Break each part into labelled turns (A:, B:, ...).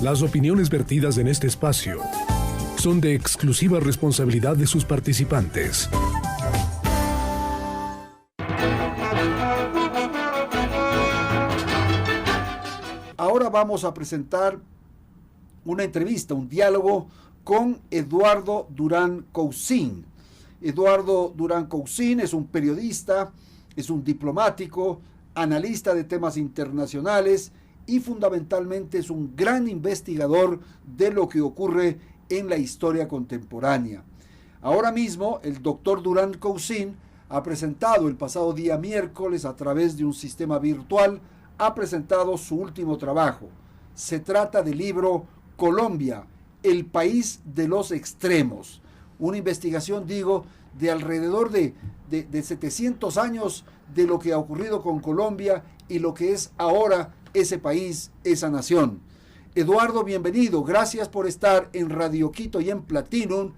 A: Las opiniones vertidas en este espacio son de exclusiva responsabilidad de sus participantes.
B: Ahora vamos a presentar una entrevista, un diálogo con Eduardo Durán Cousin. Eduardo Durán Cousin es un periodista, es un diplomático, analista de temas internacionales y fundamentalmente es un gran investigador de lo que ocurre en la historia contemporánea. Ahora mismo el doctor Durán Cousin ha presentado el pasado día miércoles a través de un sistema virtual, ha presentado su último trabajo. Se trata del libro Colombia, el país de los extremos. Una investigación, de alrededor de 700 años de lo que ha ocurrido con Colombia y lo que es ahora ese país, esa nación. Eduardo, bienvenido. Gracias por estar en Radio Quito y en Platinum.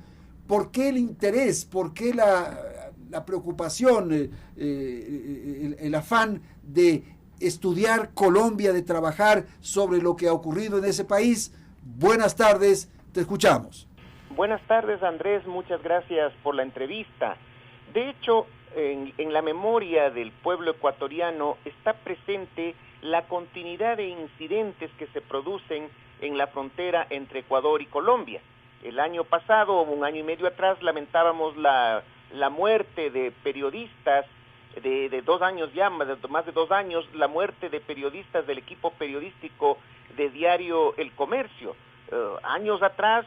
B: ¿Por qué el interés? ¿Por qué la preocupación, el afán de estudiar Colombia, de trabajar sobre lo que ha ocurrido en ese país? Buenas tardes, te escuchamos.
C: Buenas tardes, Andrés, muchas gracias por la entrevista. De hecho, en la memoria del pueblo ecuatoriano está presente la continuidad de incidentes que se producen en la frontera entre Ecuador y Colombia. El año pasado, un año y medio atrás, lamentábamos la muerte de periodistas, de 2 años ya, más de 2 años, la muerte de periodistas del equipo periodístico de diario El Comercio. Años atrás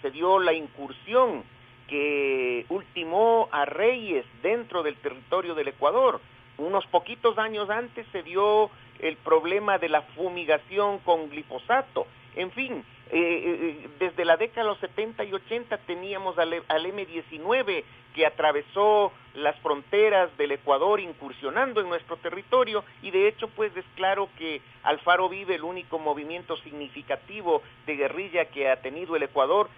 C: se dio la incursión que ultimó a Reyes dentro del territorio del Ecuador. Unos poquitos años antes se dio el problema de la fumigación con glifosato. En fin, desde la década de los 70 y 80 teníamos al M-19 que atravesó las fronteras del Ecuador incursionando en nuestro territorio, y de hecho pues es claro que Alfaro Vive, el único movimiento significativo de guerrilla que ha tenido el Ecuador,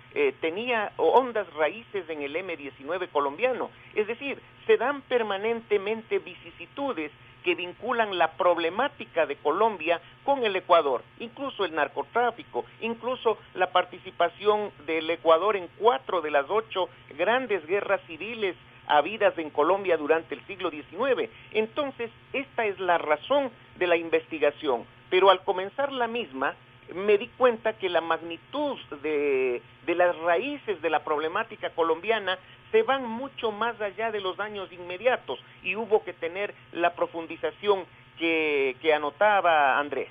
C: tenía hondas raíces en el M-19 colombiano. Es decir, se dan permanentemente vicisitudes que vinculan la problemática de Colombia con el Ecuador, incluso el narcotráfico, incluso la participación del Ecuador en 4 de las 8 grandes guerras civiles habidas en Colombia durante el siglo XIX. Entonces, esta es la razón de la investigación, pero al comenzar la misma, me di cuenta que la magnitud de las raíces de la problemática colombiana se van mucho más allá de los años inmediatos y hubo que tener la profundización que anotaba Andrés.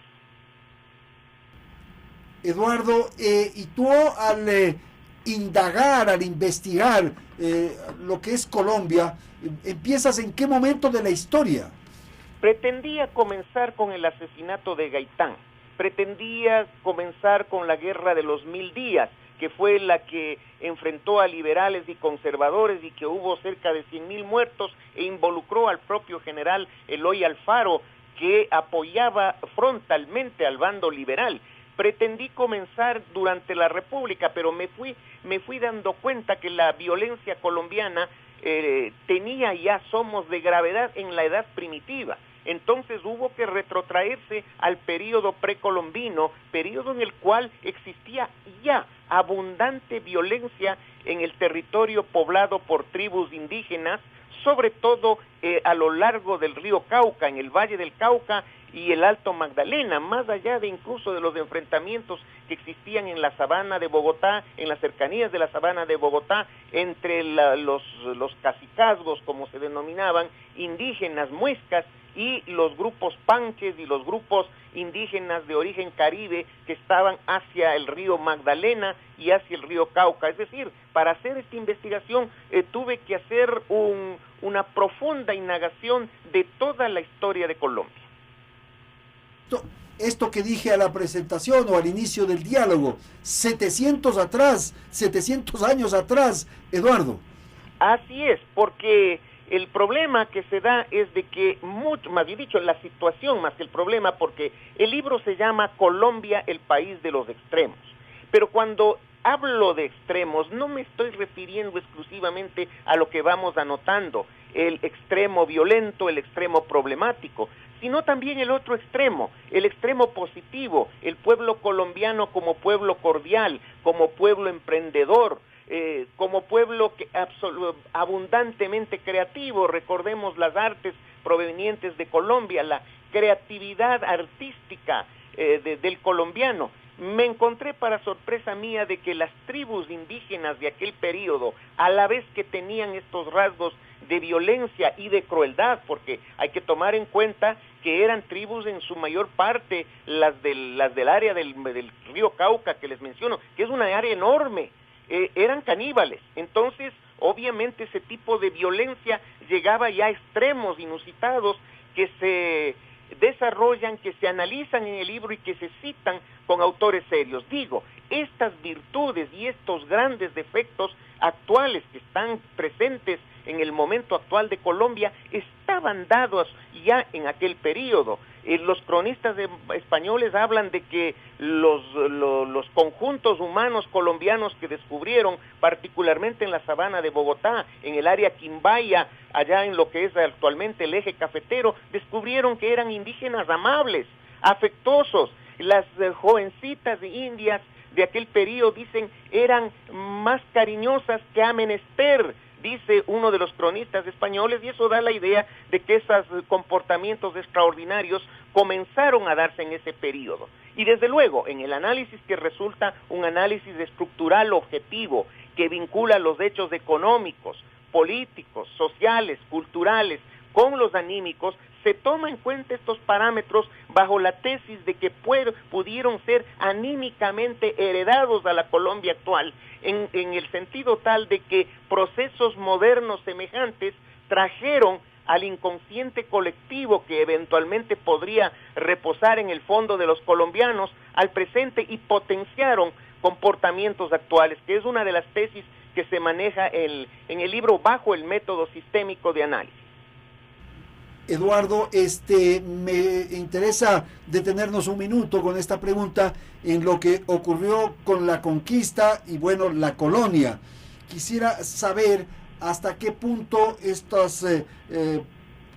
B: Eduardo, y tú al indagar, al investigar lo que es Colombia, ¿empiezas en qué momento de la historia?
C: Pretendía comenzar con el asesinato de Gaitán, pretendía comenzar con la guerra de los 1000 días, que fue la que enfrentó a liberales y conservadores y que hubo cerca de 100.000 muertos e involucró al propio general Eloy Alfaro, que apoyaba frontalmente al bando liberal. Pretendí comenzar durante la República, pero me fui dando cuenta que la violencia colombiana tenía ya somos de gravedad en la edad primitiva. Entonces hubo que retrotraerse al período precolombino, período en el cual existía ya abundante violencia en el territorio poblado por tribus indígenas, sobre todo a lo largo del río Cauca, en el Valle del Cauca y el Alto Magdalena, más allá de incluso de los enfrentamientos que existían en la sabana de Bogotá, en las cercanías de la sabana de Bogotá, entre los cacicazgos, como se denominaban, indígenas muiscas, y los grupos panques y los grupos indígenas de origen caribe que estaban hacia el río Magdalena y hacia el río Cauca. Es decir, para hacer esta investigación tuve que hacer una profunda indagación de toda la historia de Colombia.
B: Esto que dije a la presentación o al inicio del diálogo, 700 años atrás, Eduardo.
C: Así es, porque el problema que se da es de que, más bien dicho, la situación más que el problema, porque el libro se llama Colombia, el país de los extremos. Pero cuando hablo de extremos, no me estoy refiriendo exclusivamente a lo que vamos anotando, el extremo violento, el extremo problemático, sino también el otro extremo, el extremo positivo, el pueblo colombiano como pueblo cordial, como pueblo emprendedor, como pueblo abundantemente creativo. Recordemos las artes provenientes de Colombia, la creatividad artística del colombiano. Me encontré, para sorpresa mía, de que las tribus indígenas de aquel periodo, a la vez que tenían estos rasgos de violencia y de crueldad, porque hay que tomar en cuenta que eran tribus en su mayor parte las del área del río Cauca, que les menciono, que es una área enorme, eran caníbales. Entonces, obviamente, ese tipo de violencia llegaba ya a extremos inusitados que se desarrollan, que se analizan en el libro y que se citan con autores serios. Digo, estas virtudes y estos grandes defectos actuales que están presentes en el momento actual de Colombia estaban dados ya en aquel periodo. Los cronistas españoles hablan de que los conjuntos humanos colombianos que descubrieron, particularmente en la sabana de Bogotá, en el área Quimbaya, allá en lo que es actualmente el eje cafetero, descubrieron que eran indígenas amables, afectuosos. Las jovencitas indias de aquel periodo, dicen, eran más cariñosas que a menester, dice uno de los cronistas españoles, y eso da la idea de que esos comportamientos extraordinarios comenzaron a darse en ese periodo. Y desde luego, en el análisis, que resulta un análisis estructural objetivo, que vincula los hechos económicos, políticos, sociales, culturales, con los anímicos, se toma en cuenta estos parámetros bajo la tesis de que pudieron ser anímicamente heredados a la Colombia actual, en el sentido tal de que procesos modernos semejantes trajeron al inconsciente colectivo que eventualmente podría reposar en el fondo de los colombianos al presente y potenciaron comportamientos actuales, que es una de las tesis que se maneja en el libro bajo el método sistémico de análisis.
B: Eduardo, me interesa detenernos un minuto con esta pregunta en lo que ocurrió con la conquista y, bueno, la colonia. Quisiera saber hasta qué punto estas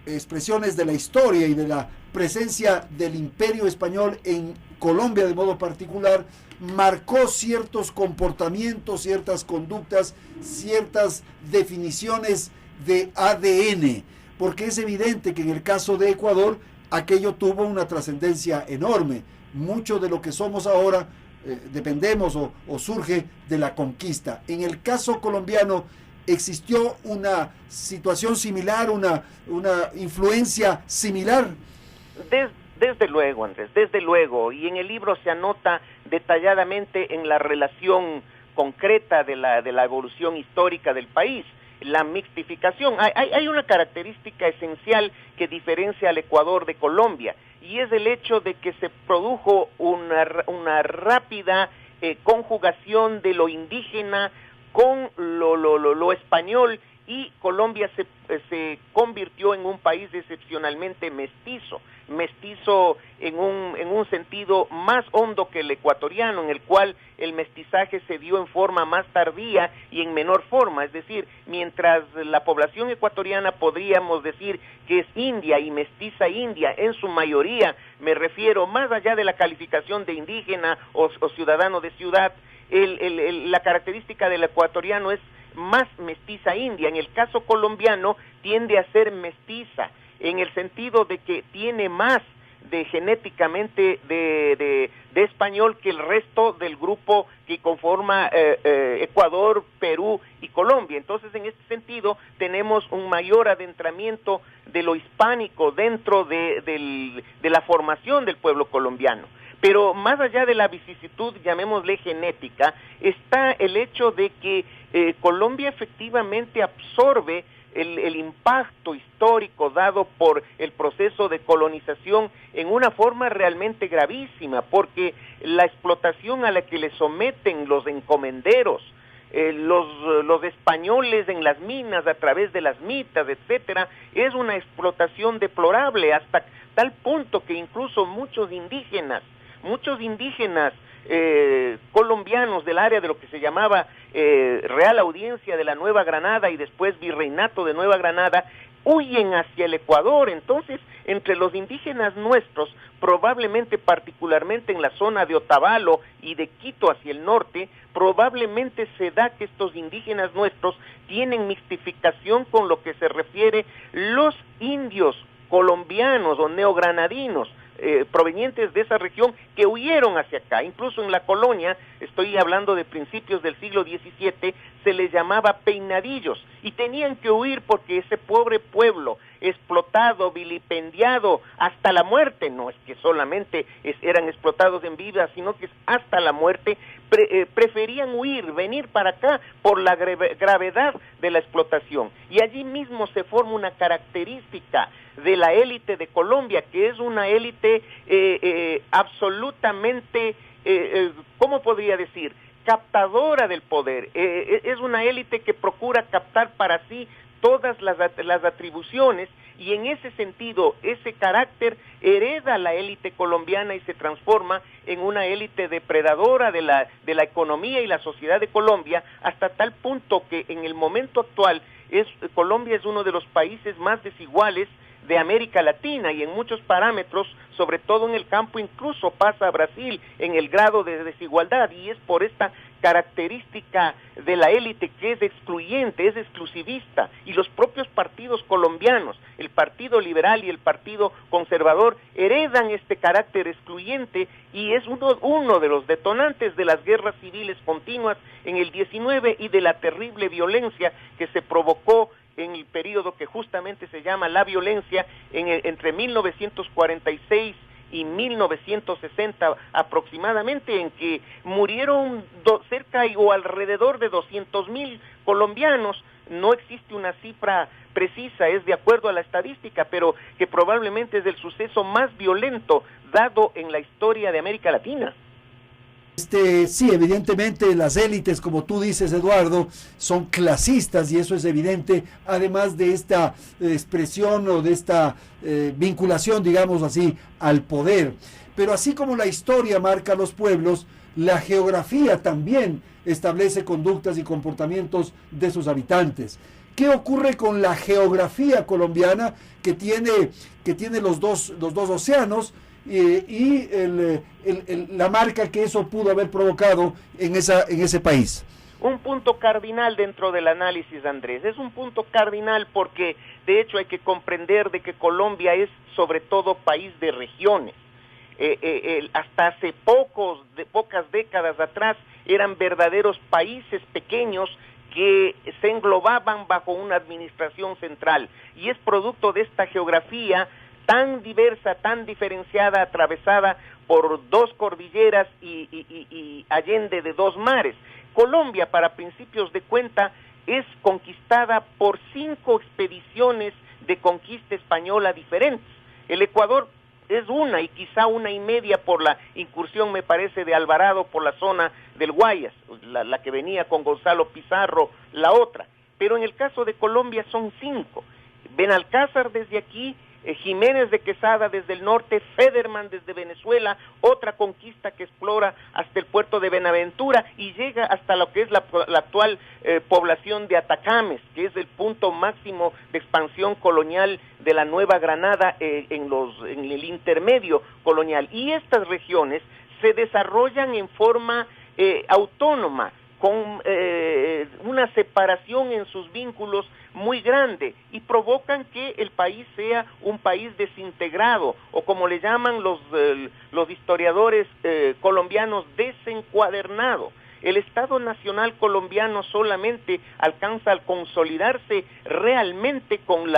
B: expresiones de la historia y de la presencia del Imperio Español en Colombia de modo particular marcó ciertos comportamientos, ciertas conductas, ciertas definiciones de ADN. Porque es evidente que en el caso de Ecuador aquello tuvo una trascendencia enorme. Mucho de lo que somos ahora dependemos o surge de la conquista. En el caso colombiano existió una situación similar, una influencia similar.
C: Desde luego, Andrés, desde luego. Y en el libro se anota detalladamente en la relación concreta de la evolución histórica del país. La mixtificación. Hay una característica esencial que diferencia al Ecuador de Colombia, y es el hecho de que se produjo una rápida conjugación de lo indígena con lo español, y Colombia se convirtió en un país excepcionalmente mestizo en un sentido más hondo que el ecuatoriano, en el cual el mestizaje se dio en forma más tardía y en menor forma. Es decir, mientras la población ecuatoriana podríamos decir que es india y mestiza india en su mayoría, me refiero más allá de la calificación de indígena o ciudadano de ciudad, la característica del ecuatoriano es más mestiza india. En el caso colombiano tiende a ser mestiza, en el sentido de que tiene más de genéticamente de español que el resto del grupo que conforma Ecuador, Perú y Colombia. Entonces, en este sentido, tenemos un mayor adentramiento de lo hispánico dentro de la formación del pueblo colombiano. Pero más allá de la vicisitud, llamémosle genética, está el hecho de que Colombia efectivamente absorbe el impacto histórico dado por el proceso de colonización en una forma realmente gravísima, porque la explotación a la que le someten los encomenderos, los españoles en las minas a través de las mitas, etcétera, es una explotación deplorable, hasta tal punto que incluso muchos indígenas muchos indígenas colombianos del área de lo que se llamaba Real Audiencia de la Nueva Granada y después Virreinato de Nueva Granada, huyen hacia el Ecuador. Entonces, entre los indígenas nuestros, probablemente particularmente en la zona de Otavalo y de Quito hacia el norte, probablemente se da que estos indígenas nuestros tienen mixtificación con lo que se refiere los indios colombianos o neogranadinos, provenientes de esa región que huyeron hacia acá. Incluso en la colonia, estoy hablando de principios del siglo XVII, se les llamaba peinadillos y tenían que huir porque ese pobre pueblo explotado, vilipendiado hasta la muerte, no es que solamente eran explotados en vida, sino que es hasta la muerte, preferían huir, venir para acá por la gravedad de la explotación. Y allí mismo se forma una característica de la élite de Colombia, que es una élite absolutamente, ¿cómo podría decir?, captadora del poder. Es una élite que procura captar para sí todas las atribuciones, y en ese sentido, ese carácter hereda la élite colombiana y se transforma en una élite depredadora de la economía y la sociedad de Colombia, hasta tal punto que en el momento actual Colombia es uno de los países más desiguales de América Latina, y en muchos parámetros, sobre todo en el campo, incluso pasa a Brasil en el grado de desigualdad, y es por esta característica de la élite que es excluyente, es exclusivista, y los propios partidos colombianos, el Partido Liberal y el Partido Conservador, heredan este carácter excluyente, y es uno de los detonantes de las guerras civiles continuas en el 19 y de la terrible violencia que se provocó en el periodo que justamente se llama la violencia entre 1946 y 1960 aproximadamente, en que murieron cerca o alrededor de 200,000 colombianos. No existe una cifra precisa, es de acuerdo a la estadística, pero que probablemente es el suceso más violento dado en la historia de América Latina.
B: Sí, evidentemente las élites, como tú dices, Eduardo, son clasistas, y eso es evidente, además de esta expresión o de esta vinculación, digamos así, al poder. Pero así como la historia marca a los pueblos, la geografía también establece conductas y comportamientos de sus habitantes. ¿Qué ocurre con la geografía colombiana, que tiene los dos océanos, y la marca que eso pudo haber provocado en ese país?
C: Un punto cardinal dentro del análisis, Andrés, es un punto cardinal porque de hecho hay que comprender de que Colombia es sobre todo país de regiones. Hasta hace pocas décadas atrás eran verdaderos países pequeños que se englobaban bajo una administración central, y es producto de esta geografía tan diversa, tan diferenciada, atravesada por dos cordilleras y allende de dos mares. Colombia, para principios de cuenta, es conquistada por 5 expediciones de conquista española diferentes. El Ecuador es una y quizá una y media por la incursión, me parece, de Alvarado por la zona del Guayas, la que venía con Gonzalo Pizarro, la otra. Pero en el caso de Colombia son 5. Benalcázar desde aquí, Jiménez de Quesada desde el norte, Federman desde Venezuela, otra conquista que explora hasta el puerto de Benaventura y llega hasta lo que es la actual población de Atacames, que es el punto máximo de expansión colonial de la Nueva Granada en el intermedio colonial. Y estas regiones se desarrollan en forma autónoma, con una separación en sus vínculos muy grande, y provocan que el país sea un país desintegrado, o como le llaman los historiadores colombianos, desencuadernado. El Estado Nacional colombiano solamente alcanza a consolidarse realmente con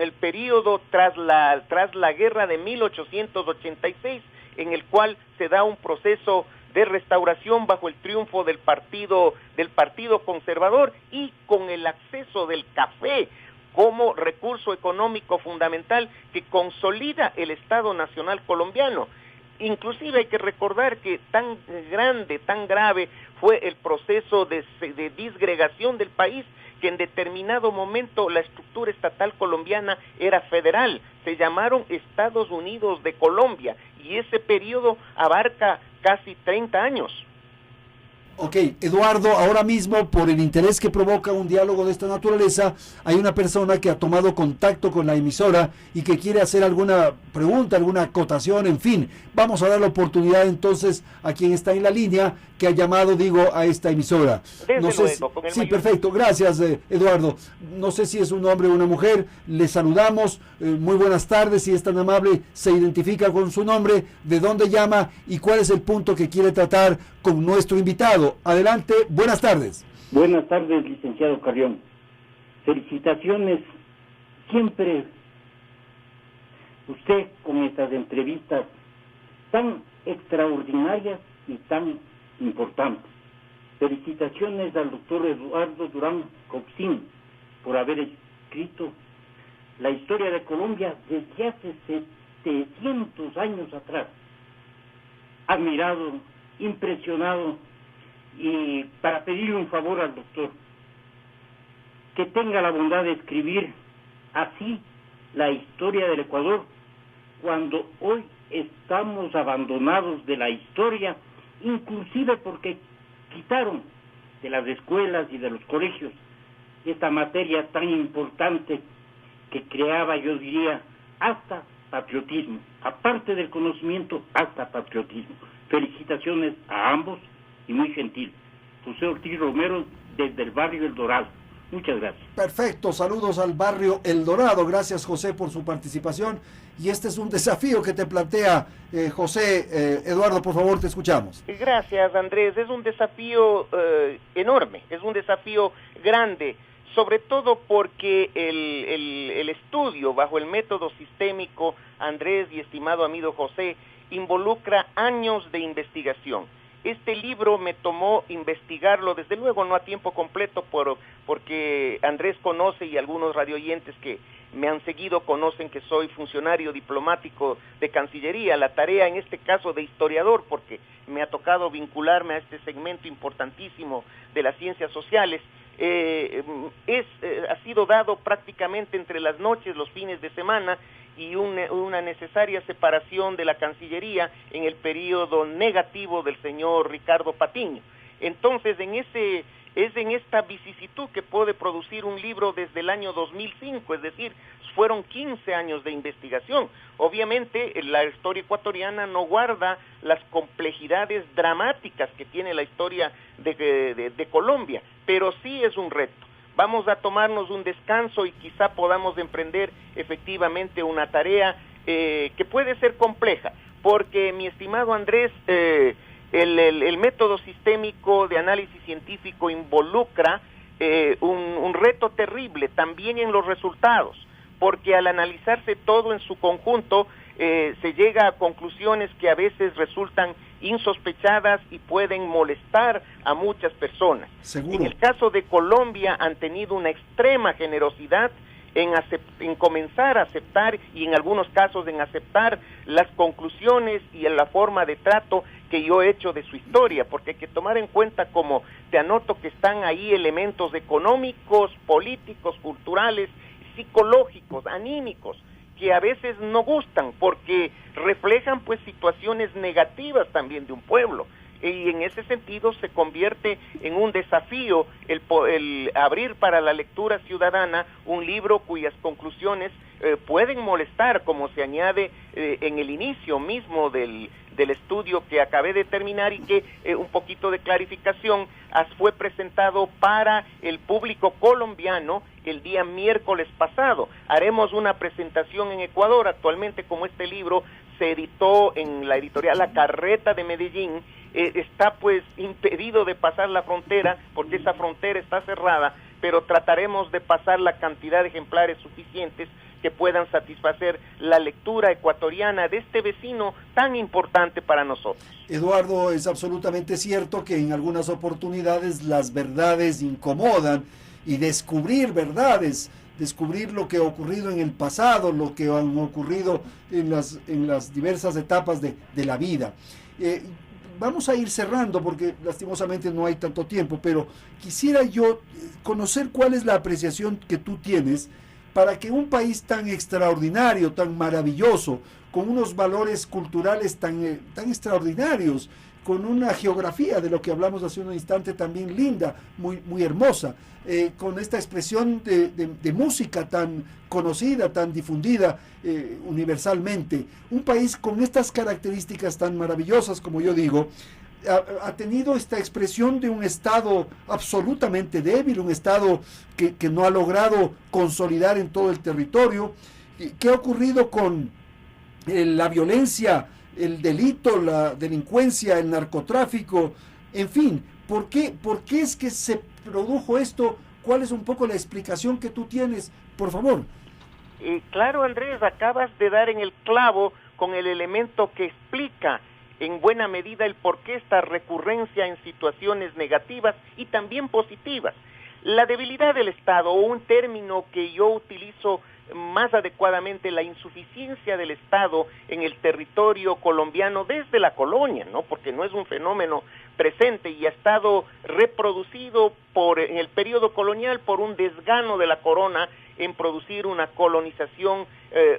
C: el periodo tras la guerra de 1886, en el cual se da un proceso de restauración bajo el triunfo del partido conservador, y con el acceso del café como recurso económico fundamental que consolida el Estado Nacional colombiano. Inclusive hay que recordar que tan grande, tan grave fue el proceso de disgregación del país, que en determinado momento la estructura estatal colombiana era federal, se llamaron Estados Unidos de Colombia, y ese periodo abarca casi 30 años.
B: Ok, Eduardo, ahora mismo por el interés que provoca un diálogo de esta naturaleza, hay una persona que ha tomado contacto con la emisora y que quiere hacer alguna pregunta, alguna acotación, en fin. Vamos a dar la oportunidad entonces a quien está en la línea, que ha llamado, a esta emisora.
C: Desde luego, con el
B: sí,
C: mayor...
B: perfecto, gracias Eduardo. No sé si es un hombre o una mujer, le saludamos, muy buenas tardes, si es tan amable, se identifica con su nombre, de dónde llama y cuál es el punto que quiere tratar con nuestro invitado. Adelante, buenas tardes.
D: Buenas tardes, licenciado Carrión. Felicitaciones siempre usted con estas entrevistas tan extraordinarias y tan importantes. Felicitaciones al doctor Eduardo Durán Coxín por haber escrito la historia de Colombia desde hace 700 años atrás. Admirado, impresionado, y para pedirle un favor al doctor, que tenga la bondad de escribir así la historia del Ecuador, cuando hoy estamos abandonados de la historia, inclusive porque quitaron de las escuelas y de los colegios esta materia tan importante que creaba, yo diría, hasta patriotismo, aparte del conocimiento, hasta patriotismo. Felicitaciones a ambos y muy gentil. José Ortiz Romero, desde el barrio El Dorado. Muchas gracias.
B: Perfecto, saludos al barrio El Dorado. Gracias, José, por su participación. Y este es un desafío que te plantea José. Eduardo, por favor, te escuchamos.
C: Gracias, Andrés. Es un desafío enorme, es un desafío grande, sobre todo porque el estudio bajo el método sistémico, Andrés y estimado amigo José, involucra años de investigación. Este libro me tomó investigarlo, desde luego no a tiempo completo, porque Andrés conoce y algunos radioyentes que me han seguido conocen que soy funcionario diplomático de Cancillería, la tarea en este caso de historiador, porque me ha tocado vincularme a este segmento importantísimo de las ciencias sociales, ha sido dado prácticamente entre las noches, los fines de semana, y una necesaria separación de la Cancillería en el periodo negativo del señor Ricardo Patiño. Entonces, es en esta vicisitud que puede producir un libro desde el año 2005, es decir, fueron 15 años de investigación. Obviamente, la historia ecuatoriana no guarda las complejidades dramáticas que tiene la historia de Colombia, pero sí es un reto. Vamos a tomarnos un descanso y quizá podamos emprender efectivamente una tarea que puede ser compleja, porque, mi estimado Andrés, el método sistémico de análisis científico involucra un reto terrible también en los resultados, porque al analizarse todo en su conjunto, se llega a conclusiones que a veces resultan insospechadas y pueden molestar a muchas personas.
B: Seguro.
C: En el caso de Colombia han tenido una extrema generosidad en comenzar a aceptar, y en algunos casos en aceptar las conclusiones y en la forma de trato que yo he hecho de su historia, porque hay que tomar en cuenta, como te anoto, que están ahí elementos económicos, políticos, culturales, psicológicos, anímicos, que a veces no gustan porque reflejan pues situaciones negativas también de un pueblo, y en ese sentido se convierte en un desafío el abrir para la lectura ciudadana un libro cuyas conclusiones pueden molestar, como se añade en el inicio mismo del estudio que acabé de terminar, y que un poquito de clarificación fue presentado para el público colombiano el día miércoles pasado. Haremos una presentación en Ecuador. Actualmente, como este libro se editó en la editorial La Carreta de Medellín, está pues impedido de pasar la frontera, porque esa frontera está cerrada, pero trataremos de pasar la cantidad de ejemplares suficientes que puedan satisfacer la lectura ecuatoriana de este vecino tan importante para nosotros.
B: Eduardo, es absolutamente cierto que en algunas oportunidades las verdades incomodan, y descubrir verdades, descubrir lo que ha ocurrido en el pasado, lo que han ocurrido en las diversas etapas de la vida. Vamos a ir cerrando porque lastimosamente no hay tanto tiempo, pero quisiera yo conocer cuál es la apreciación que tú tienes para que un país tan extraordinario, tan maravilloso con unos valores culturales tan extraordinarios, con una geografía de lo que hablamos hace un instante también linda, muy hermosa, con esta expresión de música tan conocida, tan difundida universalmente. Un país con estas características tan maravillosas, como yo digo, ha tenido esta expresión de un Estado absolutamente débil, un Estado que no ha logrado consolidar en todo el territorio. ¿Qué ha ocurrido con la violencia, el delito, la delincuencia, el narcotráfico? En fin, ¿por qué es que se produjo esto? ¿Cuál es un poco la explicación que tú tienes? Por favor.
C: Claro, Andrés, acabas de dar en el clavo con el elemento que explica en buena medida el por qué esta recurrencia en situaciones negativas y también positivas. La debilidad del Estado, o un término que yo utilizo más adecuadamente, la insuficiencia del Estado en el territorio colombiano desde la colonia, ¿no? Porque no es un fenómeno presente y ha estado reproducido en el periodo colonial por un desgano de la corona en producir una colonización,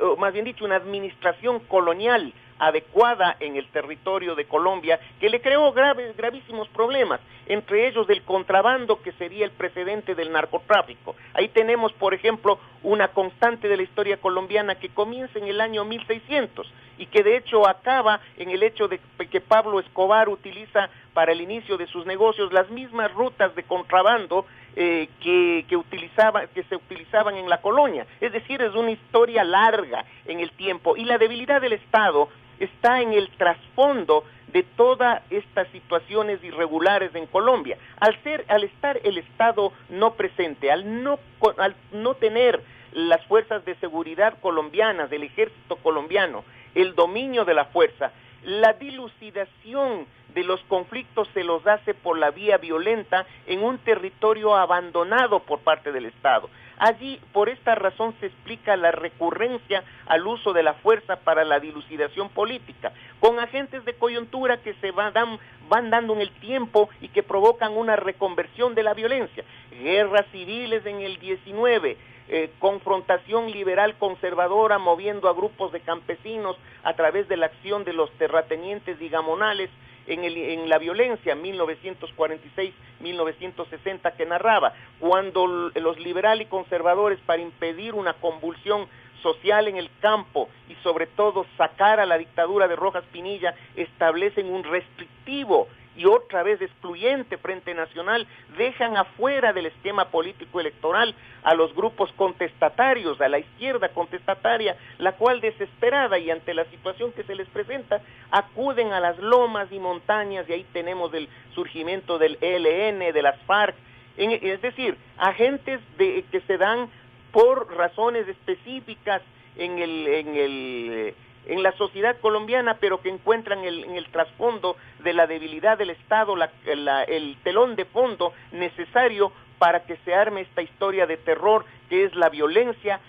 C: o más bien dicho, una administración colonial adecuada en el territorio de Colombia, que le creó gravísimos problemas, entre ellos del contrabando, que sería el precedente del narcotráfico. Ahí tenemos, por ejemplo, una constante de la historia colombiana que comienza en el año 1600 y que de hecho acaba en el hecho de que Pablo Escobar utiliza para el inicio de sus negocios las mismas rutas de contrabando que se utilizaban en la colonia. Es decir, es una historia larga en el tiempo, y la debilidad del Estado está en el trasfondo de todas estas situaciones irregulares en Colombia. Al estar el Estado no presente, al no tener las fuerzas de seguridad colombianas, del ejército colombiano, el dominio de la fuerza, la dilucidación de los conflictos se los hace por la vía violenta en un territorio abandonado por parte del Estado. Allí, por esta razón, se explica la recurrencia al uso de la fuerza para la dilucidación política, con agentes de coyuntura que se van dando en el tiempo y que provocan una reconversión de la violencia. Guerras civiles en el 19, confrontación liberal conservadora moviendo a grupos de campesinos a través de la acción de los terratenientes y gamonales en la violencia, 1946-1960, que narraba, cuando los liberales y conservadores, para impedir una convulsión social en el campo y sobre todo sacar a la dictadura de Rojas Pinilla, establecen un restrictivo y otra vez excluyente Frente Nacional, dejan afuera del esquema político electoral a los grupos contestatarios, a la izquierda contestataria, la cual, desesperada y ante la situación que se les presenta, acuden a las lomas y montañas, y ahí tenemos el surgimiento del ELN, de las FARC, es decir, agentes que se dan por razones específicas en la sociedad colombiana, pero que encuentran en el trasfondo de la debilidad del Estado el telón de fondo necesario para que se arme esta historia de terror, que es la violencia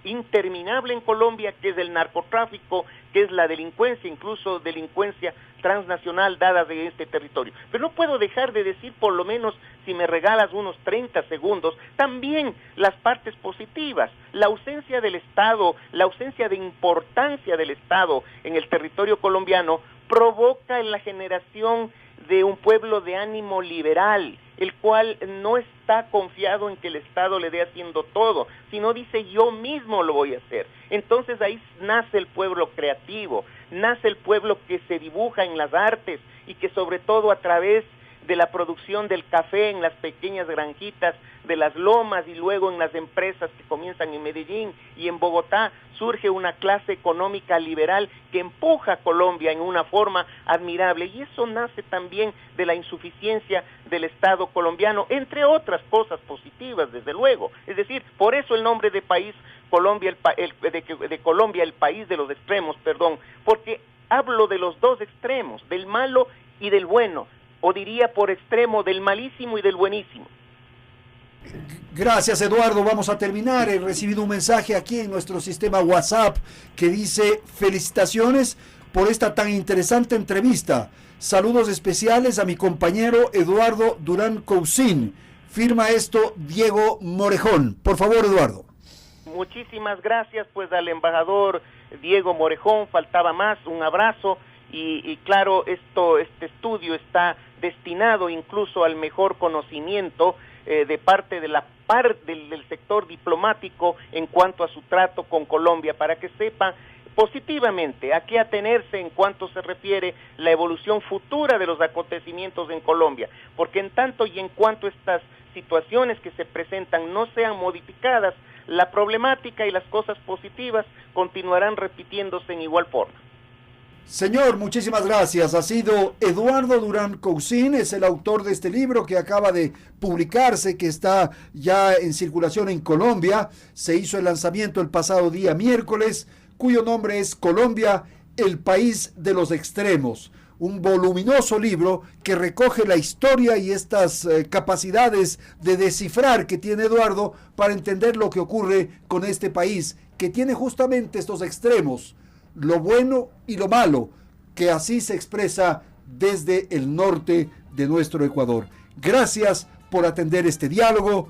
C: interminable en Colombia, que es el narcotráfico, que es la delincuencia, incluso delincuencia transnacional dada de este territorio. Pero no puedo dejar de decir, por lo menos, si me regalas unos 30 segundos, también las partes positivas, la ausencia del Estado, la ausencia de importancia del Estado en el territorio colombiano provoca la generación de un pueblo de ánimo liberal, el cual no está confiado en que el Estado le dé haciendo todo, sino dice: yo mismo lo voy a hacer. Entonces ahí nace el pueblo creativo, nace el pueblo que se dibuja en las artes y que sobre todo a través de la producción del café en las pequeñas granjitas de las lomas y luego en las empresas que comienzan en Medellín y en Bogotá, surge una clase económica liberal que empuja a Colombia en una forma admirable, y eso nace también de la insuficiencia del Estado colombiano, entre otras cosas positivas, desde luego. Es decir, por eso el nombre de país Colombia, de Colombia, el país de los extremos, porque hablo de los dos extremos, del malo y del bueno, o diría por extremo del malísimo y del buenísimo.
B: Gracias, Eduardo. Vamos a terminar. He recibido un mensaje aquí en nuestro sistema WhatsApp que dice: felicitaciones por esta tan interesante entrevista. Saludos especiales a mi compañero Eduardo Durán Cousin. Firma esto Diego Morejón. Por favor, Eduardo.
C: Muchísimas gracias pues al embajador Diego Morejón, faltaba más, un abrazo, y claro, este estudio está destinado incluso al mejor conocimiento de parte de del sector diplomático en cuanto a su trato con Colombia, para que sepan positivamente a qué atenerse en cuanto se refiere la evolución futura de los acontecimientos en Colombia, porque en tanto y en cuanto estas situaciones que se presentan no sean modificadas, la problemática y las cosas positivas continuarán repitiéndose en igual forma.
B: Señor, muchísimas gracias. Ha sido Eduardo Durán Cousin, es el autor de este libro que acaba de publicarse, que está ya en circulación en Colombia. Se hizo el lanzamiento el pasado día miércoles, cuyo nombre es Colombia, el país de los extremos. Un voluminoso libro que recoge la historia y estas capacidades de descifrar que tiene Eduardo para entender lo que ocurre con este país, que tiene justamente estos extremos, lo bueno y lo malo, que así se expresa desde el norte de nuestro Ecuador. Gracias por atender este diálogo